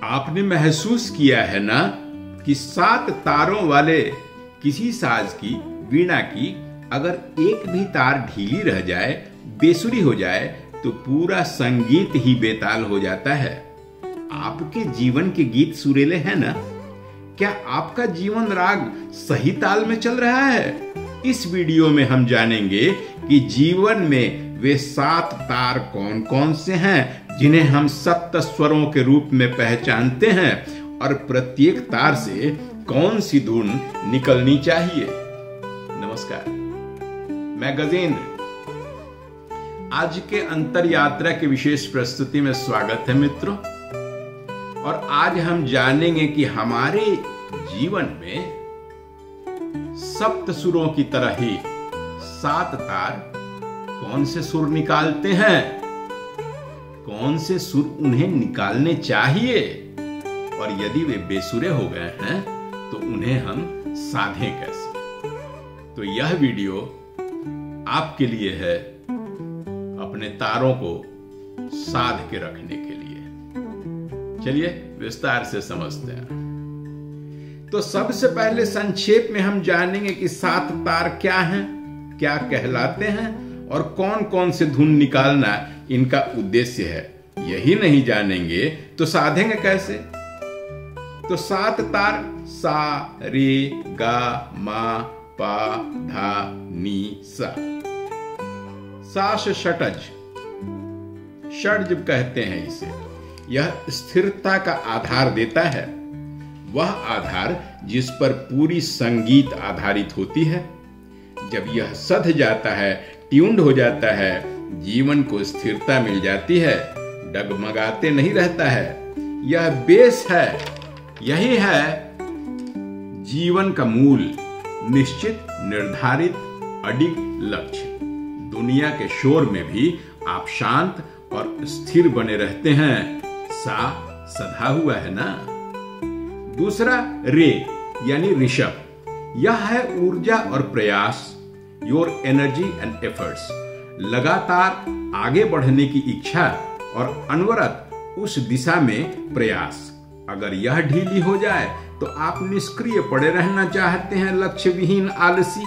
आपने महसूस किया है ना कि 7 तारों वाले किसी साज की, वीणा की, अगर एक भी तार ढीली रह जाए, बेसुरी हो जाए, तो पूरा संगीत ही बेताल हो जाता है। आपके जीवन के गीत सुरीले हैं ना? क्या आपका जीवन राग सही ताल में चल रहा है? इस वीडियो में हम जानेंगे कि जीवन में वे 7 तार कौन कौन से हैं जिन्हें हम सप्त स्वरों के रूप में पहचानते हैं, और प्रत्येक तार से कौन सी धुन निकलनी चाहिए। नमस्कार, मैं गजेंद्र। आज के अंतर यात्रा की विशेष प्रस्तुति में स्वागत है मित्रों। और आज हम जानेंगे कि हमारे जीवन में सप्त सुरों की तरह ही 7 तार कौन से सुर निकालते हैं, कौन से सुर उन्हें निकालने चाहिए, और यदि वे बेसुरे हो गए हैं तो उन्हें हम साधें कैसे। तो यह वीडियो आपके लिए है, अपने तारों को साध के रखने के लिए। चलिए विस्तार से समझते हैं। तो सबसे पहले संक्षेप में हम जानेंगे कि 7 तार क्या हैं, क्या कहलाते हैं, और कौन कौन से धुन निकालना इनका उद्देश्य है। यही नहीं जानेंगे तो साधेंगे कैसे। तो 7 तार सा, रे, गा, मा, पा, धा, नी, सा। साश षटज, षड्ज कहते हैं इसे। यह स्थिरता का आधार देता है, वह आधार जिस पर पूरी संगीत आधारित होती है। जब यह सध जाता है, ट्यून्ड हो जाता है, जीवन को स्थिरता मिल जाती है, डगमगाते नहीं रहता है। यह बेस है, यही है जीवन का मूल, निश्चित, निर्धारित, अडिग लक्ष्य। दुनिया के शोर में भी आप शांत और स्थिर बने रहते हैं। सा सधा हुआ है ना। दूसरा रे यानी ऋषभ, यह है ऊर्जा और प्रयास, योर एनर्जी एंड एफर्ट्स। लगातार आगे बढ़ने की इच्छा और अनवरत उस दिशा में प्रयास। अगर यह ढीली हो जाए तो आप निष्क्रिय पड़े रहना चाहते हैं, लक्ष्य विहीन, आलसी।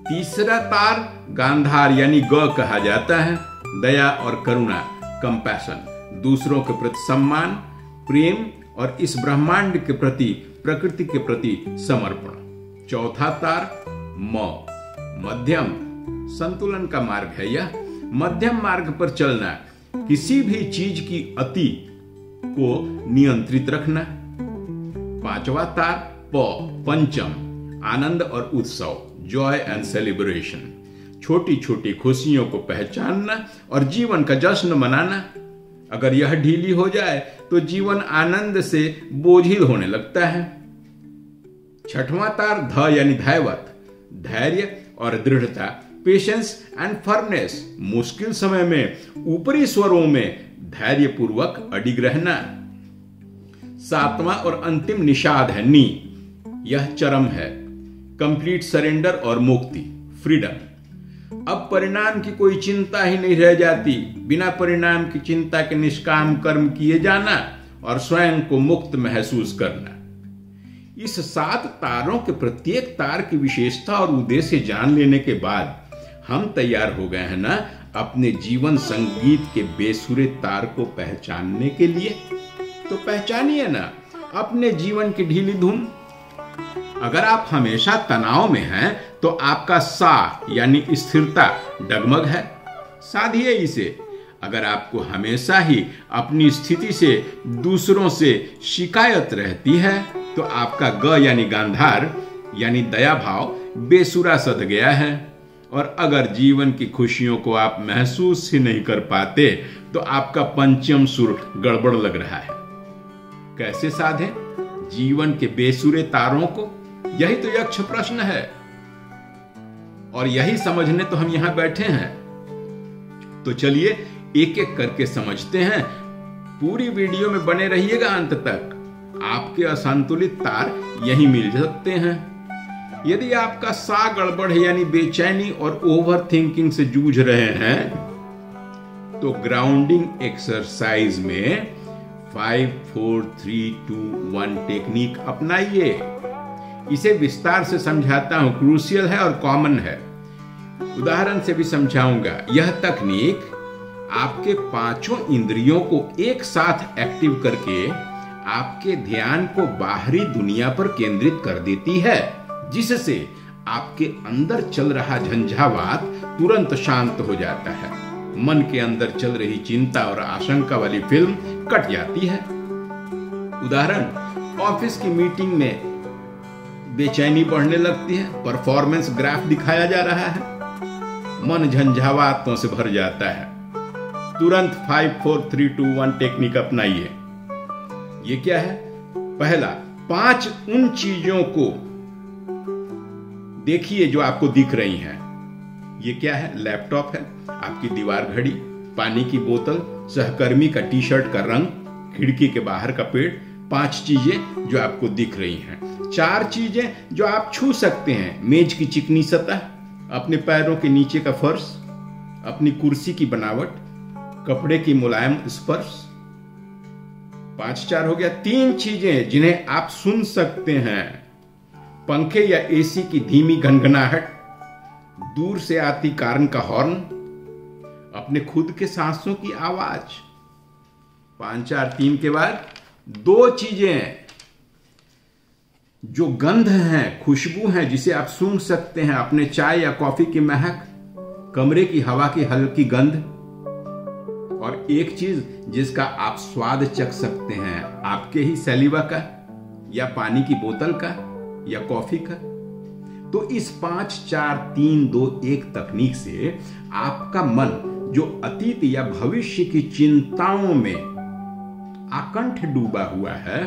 तीसरा तार गांधार यानी ग कहा जाता है, दया और करुणा, कंपैशन, दूसरों के प्रति सम्मान, प्रेम और इस ब्रह्मांड के प्रति, प्रकृति के प्रति समर्पण। चौथा तार म, मध्यम, संतुलन का मार्ग है यह। मध्यम मार्ग पर चलना, किसी भी चीज की अति को नियंत्रित रखना। पांचवा तार प, पंचम, आनंद और उत्सव, जॉय एंड सेलिब्रेशन। छोटी छोटी खुशियों को पहचानना और जीवन का जश्न मनाना। अगर यह ढीली हो जाए तो जीवन आनंद से बोझिल होने लगता है। छठवां तार ध यानी धैवत, धैर्य और दृढ़ता, पेशेंस एंड फर्मनेस। मुश्किल समय में ऊपरी स्वरों में धैर्य पूर्वक अडिग रहना। सातवां और अंतिम निषाद है नी, यह चरम है, कंप्लीट सरेंडर और मुक्ति, फ्रीडम। अब परिणाम की कोई चिंता ही नहीं रह जाती, बिना परिणाम की चिंता के निष्काम कर्म किए जाना और स्वयं को मुक्त महसूस करना। इस 7 तारों के प्रत्येक तार की विशेषता और उद्देश्य जान लेने के बाद हम तैयार हो गए हैं ना अपने जीवन संगीत के बेसुरे तार को पहचानने के लिए। तो पहचानिए ना अपने जीवन की ढीली धुन। अगर आप हमेशा तनाव में हैं तो आपका सा यानी स्थिरता डगमग है, साधिए इसे। अगर आपको हमेशा ही अपनी स्थिति से, दूसरों से शिकायत रहती है तो आपका ग यानी गांधार यानी दया भाव बेसुरा सध गया है। और अगर जीवन की खुशियों को आप महसूस ही नहीं कर पाते तो आपका पंचम सुर गड़बड़ लग रहा है। कैसे साधें जीवन के बेसुरे तारों को? यही तो यक्ष प्रश्न है, और यही समझने तो हम यहां बैठे हैं। तो चलिए एक एक करके समझते हैं। पूरी वीडियो में बने रहिएगा अंत तक। आपके असंतुलित तार यही मिल सकते हैं। यदि आपका सा गड़बड़ है यानी बेचैनी और ओवर थिंकिंग से जूझ रहे हैं तो ग्राउंडिंग एक्सरसाइज में 5 4 3 2 1 टेक्निक अपनाइए। इसे विस्तार से समझाता हूं, क्रूशियल है और कॉमन है। उदाहरण से भी समझाऊंगा। यह तकनीक आपके पांचों इंद्रियों को एक साथ एक्टिव करके आपके ध्यान को बाहरी दुनिया पर केंद्रित कर देती है, जिससे आपके अंदर चल रहा झंझावात तुरंत शांत हो जाता है। मन के अंदर चल रही चिंता और आशंका वाली फिल्म कट जाती है। उदाहरण, ऑफिस की मीटिंग में बेचैनी बढ़ने लगती है, परफॉर्मेंस ग्राफ दिखाया जा रहा है, मन झंझावातों से भर जाता है। तुरंत 5 4 3 2 1 टेक्निक अपनाइए। ये क्या है? पहला, 5 उन चीजों को देखिए जो आपको दिख रही हैं। ये क्या है? लैपटॉप है, आपकी दीवार घड़ी, पानी की बोतल, सहकर्मी का टी शर्ट का रंग, खिड़की के बाहर का पेड़। 5 चीजें जो आपको दिख रही हैं। 4 चीजें जो आप छू सकते हैं, मेज की चिकनी सतह, अपने पैरों के नीचे का फर्श, अपनी कुर्सी की बनावट, कपड़े की मुलायम स्पर्श। 5 4 हो गया। 3 चीजें जिन्हें आप सुन सकते हैं, पंखे या एसी की धीमी घनघनाहट, दूर से आती कार का हॉर्न, अपने खुद के सांसों की आवाज। 5 4 3 के बाद 2 चीजें जो गंध है, खुशबू है, जिसे आप सूंघ सकते हैं, अपने चाय या कॉफी की महक, कमरे की हवा की हल्की गंध। और एक चीज जिसका आप स्वाद चख सकते हैं, आपके ही सलीवा का या पानी की बोतल का या कॉफी का। तो इस 5 4 3 2 1 तकनीक से आपका मन जो अतीत या भविष्य की चिंताओं में आकंठ डूबा हुआ है,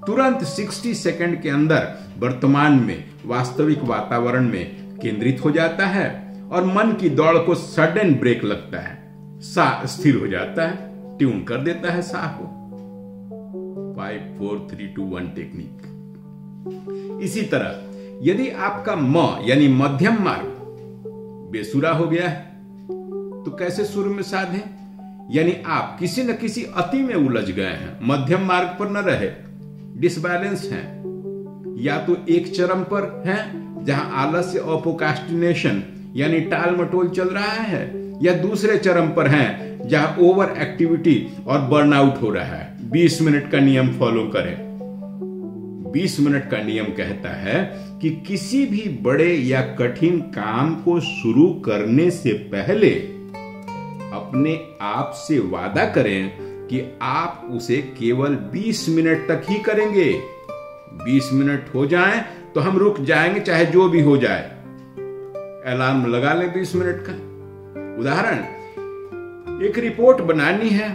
तुरंत 60 सेकंड के अंदर वर्तमान में वास्तविक वातावरण में केंद्रित हो जाता है और मन की दौड़ को सडन ब्रेक लगता है। साह स्थिर हो जाता है, ट्यून कर देता है साह को। 5 4 3 2 1 टेक्निक। इसी तरह यदि आपका म यानी मध्यम मार्ग बेसुरा हो गया है, तो कैसे सुर में साधें? यानी आप किसी न किसी अति में उलझ गए हैं, मध्यम मार्ग पर न रहे, डिसबैलेंस हैं। या तो एक चरम पर हैं जहां आलस्य और प्रोक्रास्टिनेशन यानी टाल मटोल चल रहा है, या दूसरे चरम पर हैं जहां ओवर एक्टिविटी और बर्नआउट हो रहा है। 20 मिनट का नियम फॉलो करें। 20 मिनट का नियम कहता है कि किसी भी बड़े या कठिन काम को शुरू करने से पहले अपने आप से वादा करें कि आप उसे केवल 20 मिनट तक ही करेंगे। 20 मिनट हो जाएं तो हम रुक जाएंगे, चाहे जो भी हो जाए। अलार्म लगा लें 20 मिनट का। उदाहरण, एक रिपोर्ट बनानी है,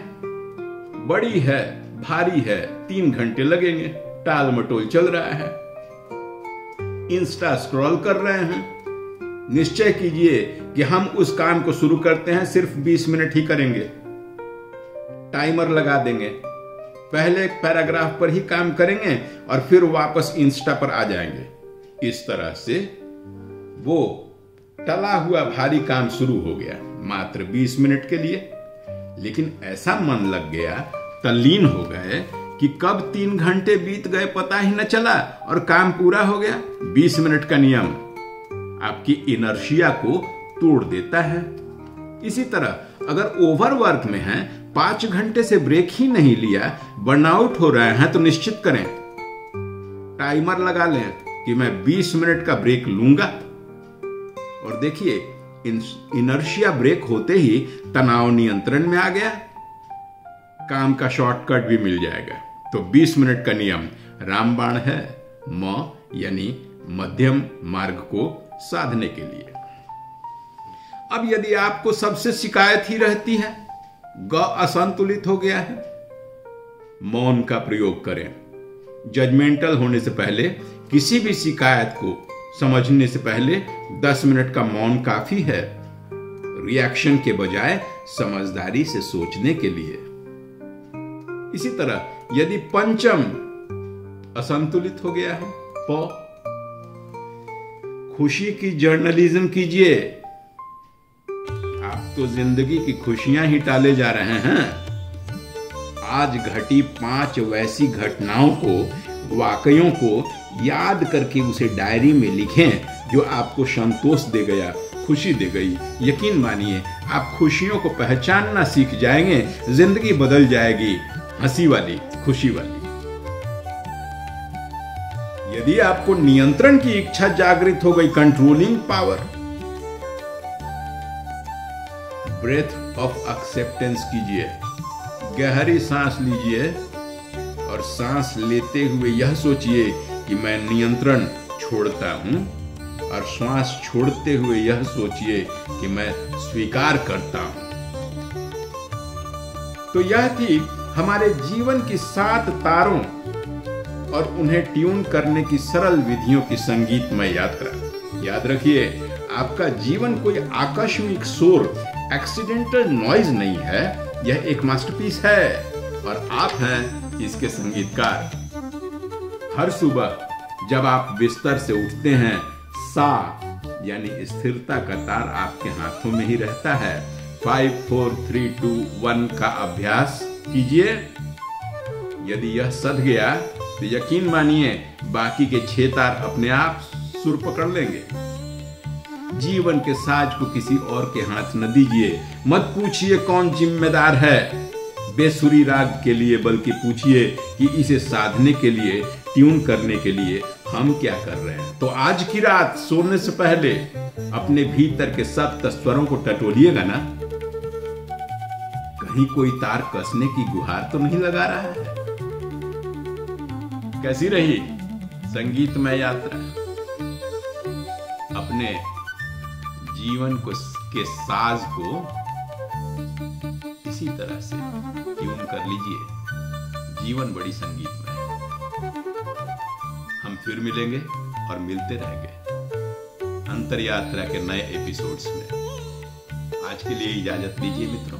बड़ी है, भारी है, 3 घंटे लगेंगे, टाल मटोल चल रहा है, इंस्टा स्क्रॉल कर रहे हैं। निश्चय कीजिए कि हम उस काम को शुरू करते हैं, सिर्फ 20 मिनट ही करेंगे। टाइमर लगा देंगे, पहले एक पैराग्राफ पर ही काम करेंगे और फिर वापस इंस्टा पर आ जाएंगे। इस तरह से वो टला हुआ भारी काम शुरू हो गया, मात्र 20 मिनट के लिए। लेकिन ऐसा मन लग गया, तल्लीन हो गए कि कब 3 घंटे बीत गए पता ही न चला और काम पूरा हो गया। 20 मिनट का नियम आपकी इनर्शिया को तोड़ देता है। इसी तरह अगर ओवरवर्क में हैं, 5 घंटे से ब्रेक ही नहीं लिया, बर्नआउट हो रहे हैं, तो निश्चित करें, टाइमर लगा लें कि मैं 20 मिनट का ब्रेक लूंगा। और देखिए, इनर्शिया ब्रेक होते ही तनाव नियंत्रण में आ गया, काम का शॉर्टकट भी मिल जाएगा। तो 20 मिनट का नियम रामबाण है, म यानी मध्यम मार्ग को साधने के लिए। अब यदि आपको सबसे शिकायत ही रहती है, ग असंतुलित हो गया है, मौन का प्रयोग करें। जजमेंटल होने से पहले, किसी भी शिकायत को समझने से पहले 10 मिनट का मौन काफी है, रिएक्शन के बजाय समझदारी से सोचने के लिए। इसी तरह यदि पंचम असंतुलित हो गया है, प, खुशी की जर्नलिज्म कीजिए। आप तो जिंदगी की खुशियां ही टाले जा रहे हैं। आज घटी 5 वैसी घटनाओं को, वाकयों को याद करके उसे डायरी में लिखें जो आपको संतोष दे गया, खुशी दे गई। यकीन मानिए आप खुशियों को पहचानना सीख जाएंगे, जिंदगी बदल जाएगी, हंसी वाली, खुशी वाली। यदि आपको नियंत्रण की इच्छा जागृत हो गई, controlling power, breath of acceptance कीजिए, गहरी सांस लीजिए और सांस लेते हुए यह सोचिए कि मैं नियंत्रण छोड़ता हूं, और श्वास छोड़ते हुए यह सोचिए कि मैं स्वीकार करता हूं। तो यह थी हमारे जीवन की 7 तारों और उन्हें ट्यून करने की सरल विधियों की संगीतमय यात्रा। याद रखिए, आपका जीवन कोई आकस्मिक शोर, एक्सीडेंटल नॉइज नहीं है, यह एक मास्टरपीस है और आप हैं इसके संगीतकार। हर सुबह जब आप बिस्तर से उठते हैं, सा यानी स्थिरता का तार आपके हाथों में ही रहता है। 5 4 3 2 1 का अभ्यास कीजिए। यदि यह सध गया तो यकीन मानिए बाकी के 6 तार अपने आप सुर पकड़ लेंगे। जीवन के साज को किसी और के हाथ न दीजिए। मत पूछिए कौन जिम्मेदार है बेसुरी राग के लिए, बल्कि पूछिए कि इसे साधने के लिए, ट्यून करने के लिए हम क्या कर रहे हैं। तो आज की रात सोने से पहले अपने भीतर के 7 स्वरों को टटोलिएगा ना। कहीं कोई तार कसने की गुहार तो नहीं लगा रहा है। कैसी रही संगीतमय यात्रा? अपने जीवन को के साज को इसी तरह से ट्यून कर लीजिए। जीवन बड़ी संगीतमय है। हम फिर मिलेंगे और मिलते रहेंगे अंतर यात्रा के नए एपिसोड्स में। आज के लिए इजाजत दीजिए मित्रों।